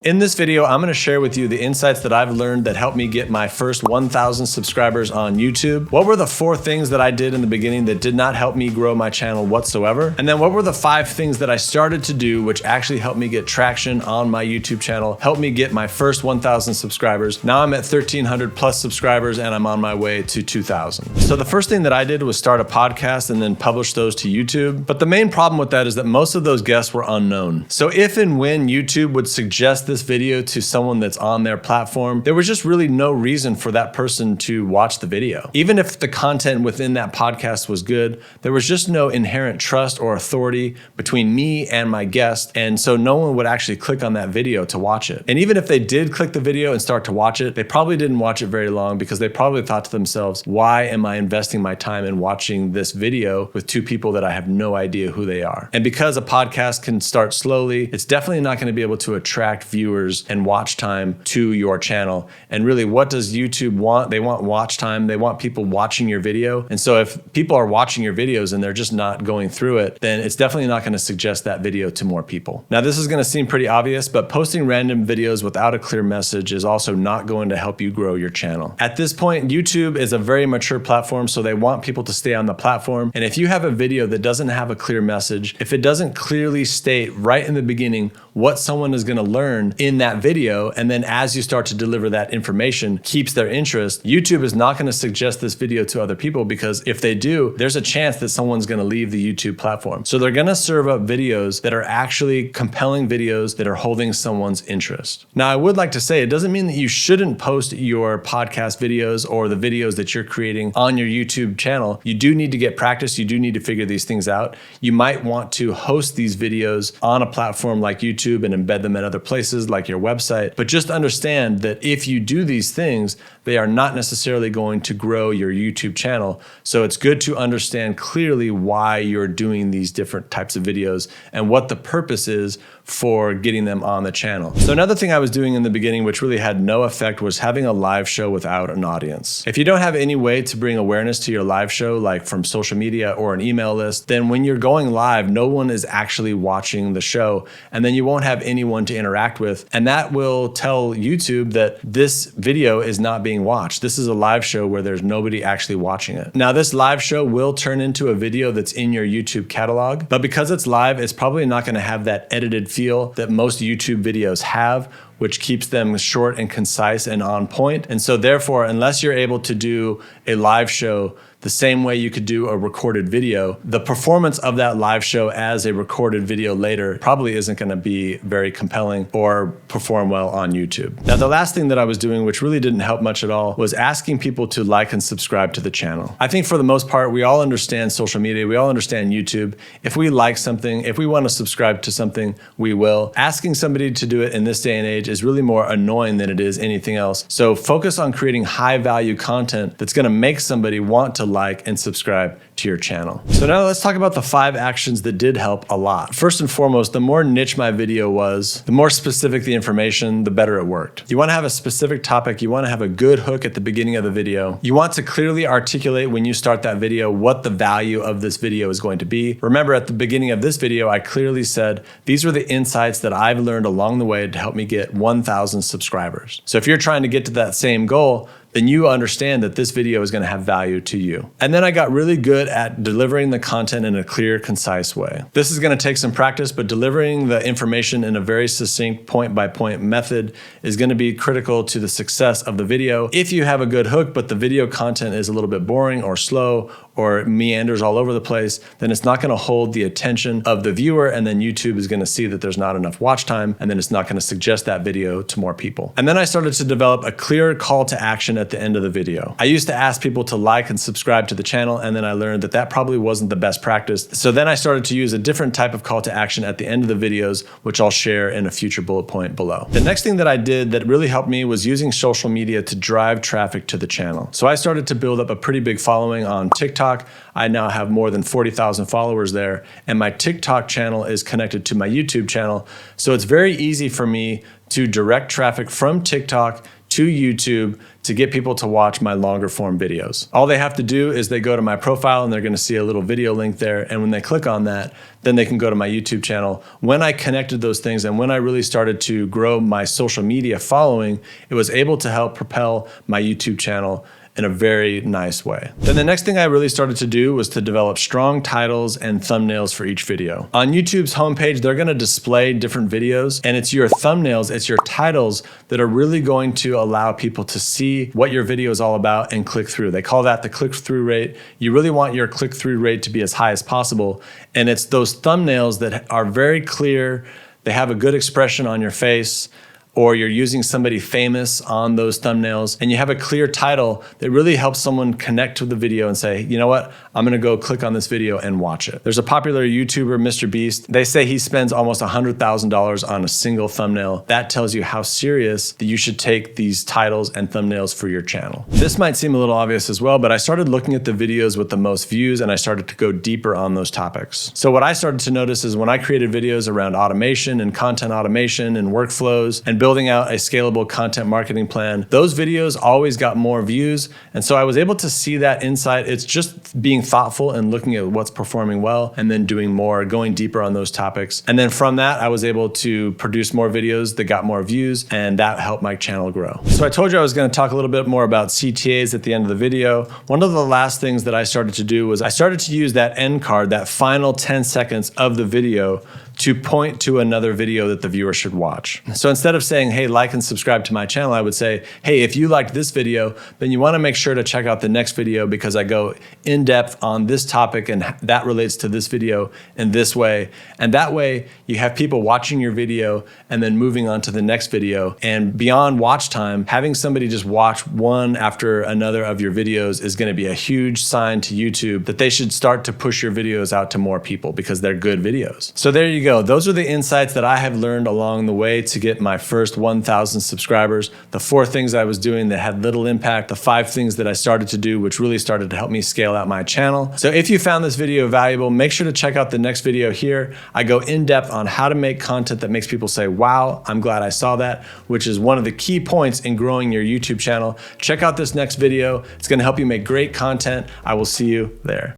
In this video, I'm going to share with you the insights that I've learned that helped me get my first 1,000 subscribers on YouTube. What were the 4 things that I did in the beginning that did not help me grow my channel whatsoever? And then what were the 5 things that I started to do which actually helped me get traction on my YouTube channel, helped me get my first 1,000 subscribers. Now I'm at 1,300 plus subscribers and I'm on my way to 2,000. So the first thing that I did was start a podcast and then publish those to YouTube. But the main problem with that is that most of those guests were unknown. So if and when YouTube would suggest this video to someone that's on their platform, there was just really no reason for that person to watch the video. Even if the content within that podcast was good, there was just no inherent trust or authority between me and my guest, and so no one would actually click on that video to watch it. And even if they did click the video and start to watch it, they probably didn't watch it very long because they probably thought to themselves, why am I investing my time in watching this video with 2 people that I have no idea who they are? And because a podcast can start slowly, it's definitely not going to be able to attract viewers and watch time to your channel. And really, what does YouTube want? They want watch time. They want people watching your video. And so if people are watching your videos and they're just not going through it, then it's definitely not going to suggest that video to more people. Now, this is going to seem pretty obvious, but posting random videos without a clear message is also not going to help you grow your channel. At this point, YouTube is a very mature platform, so they want people to stay on the platform. And if you have a video that doesn't have a clear message, if it doesn't clearly state right in the beginning what someone is going to learn in that video, and then as you start to deliver that information keeps their interest, YouTube is not going to suggest this video to other people, because if they do, there's a chance that someone's going to leave the YouTube platform. So they're going to serve up videos that are actually compelling videos that are holding someone's interest. Now, I would like to say, it doesn't mean that you shouldn't post your podcast videos or the videos that you're creating on your YouTube channel. You do need to get practice. You do need to figure these things out. You might want to host these videos on a platform like YouTube and embed them in other places like your website. But just understand that if you do these things, they are not necessarily going to grow your YouTube channel. So it's good to understand clearly why you're doing these different types of videos and what the purpose is for getting them on the channel. So another thing I was doing in the beginning, which really had no effect, was having a live show without an audience. If you don't have any way to bring awareness to your live show, like from social media or an email list, then when you're going live, no one is actually watching the show, and then you won't have anyone to interact with. And that will tell YouTube that this video is not being watched. This is a live show where there's nobody actually watching it. Now, this live show will turn into a video that's in your YouTube catalog, but because it's live, it's probably not going to have that edited feel that most YouTube videos have, which keeps them short and concise and on point. And so therefore, unless you're able to do a live show the same way you could do a recorded video, the performance of that live show as a recorded video later probably isn't going to be very compelling or perform well on YouTube. Now, the last thing that I was doing, which really didn't help much at all, was asking people to like and subscribe to the channel. I think for the most part, we all understand social media. We all understand YouTube. If we like something, if we want to subscribe to something, we will. Asking somebody to do it in this day and age is really more annoying than it is anything else. So focus on creating high value content that's going to make somebody want to like and subscribe to your channel. So now let's talk about the 5 actions that did help a lot. First and foremost, the more niche my video was, the more specific the information, the better it worked. You want to have a specific topic. You want to have a good hook at the beginning of the video. You want to clearly articulate when you start that video what the value of this video is going to be. Remember, at the beginning of this video, I clearly said, these are the insights that I've learned along the way to help me get 1,000 subscribers. So if you're trying to get to that same goal, then you understand that this video is going to have value to you. And then I got really good at delivering the content in a clear, concise way. This is going to take some practice, but delivering the information in a very succinct point-by-point method is going to be critical to the success of the video. If you have a good hook, but the video content is a little bit boring or slow or meanders all over the place, then it's not going to hold the attention of the viewer, and then YouTube is going to see that there's not enough watch time, and then it's not going to suggest that video to more people. And then I started to develop a clear call to action at the end of the video. I used to ask people to like and subscribe to the channel, and then I learned that that probably wasn't the best practice. So then I started to use a different type of call to action at the end of the videos, which I'll share in a future bullet point below. The next thing that I did that really helped me was using social media to drive traffic to the channel. So I started to build up a pretty big following on TikTok. I now have more than 40,000 followers there, and my TikTok channel is connected to my YouTube channel. So it's very easy for me to direct traffic from TikTok to YouTube to get people to watch my longer form videos. All they have to do is they go to my profile and they're gonna see a little video link there. And when they click on that, then they can go to my YouTube channel. When I connected those things and when I really started to grow my social media following, it was able to help propel my YouTube channel in a very nice way. Then the next thing I really started to do was to develop strong titles and thumbnails for each video. On YouTube's homepage, they're gonna display different videos, and it's your thumbnails, it's your titles that are really going to allow people to see what your video is all about and click through. They call that the click-through rate. You really want your click-through rate to be as high as possible, and it's those thumbnails that are very clear, they have a good expression on your face, or you're using somebody famous on those thumbnails, and you have a clear title that really helps someone connect to the video and say, you know what, I'm gonna go click on this video and watch it. There's a popular YouTuber, Mr. Beast. They say he spends almost $100,000 on a single thumbnail. That tells you how serious that you should take these titles and thumbnails for your channel. This might seem a little obvious as well, but I started looking at the videos with the most views and I started to go deeper on those topics. So what I started to notice is when I created videos around automation and content automation and workflows and building out a scalable content marketing plan, those videos always got more views. And so I was able to see that insight. It's just being thoughtful and looking at what's performing well and then doing more, going deeper on those topics. And then from that, I was able to produce more videos that got more views, and that helped my channel grow. So I told you I was going to talk a little bit more about CTAs at the end of the video. One of the last things that I started to do was I started to use that end card, that final 10 seconds of the video, to point to another video that the viewer should watch. So instead of saying, hey, like and subscribe to my channel, I would say, hey, if you liked this video, then you wanna make sure to check out the next video because I go in depth on this topic and that relates to this video in this way. And that way you have people watching your video and then moving on to the next video. And beyond watch time, having somebody just watch one after another of your videos is gonna be a huge sign to YouTube that they should start to push your videos out to more people because they're good videos. So there you go. Those are the insights that I have learned along the way to get my first 1,000 subscribers. The 4 things I was doing that had little impact, the 5 things that I started to do, which really started to help me scale out my channel. So if you found this video valuable, make sure to check out the next video here. I go in depth on how to make content that makes people say, wow, I'm glad I saw that, which is one of the key points in growing your YouTube channel. Check out this next video. It's going to help you make great content. I will see you there.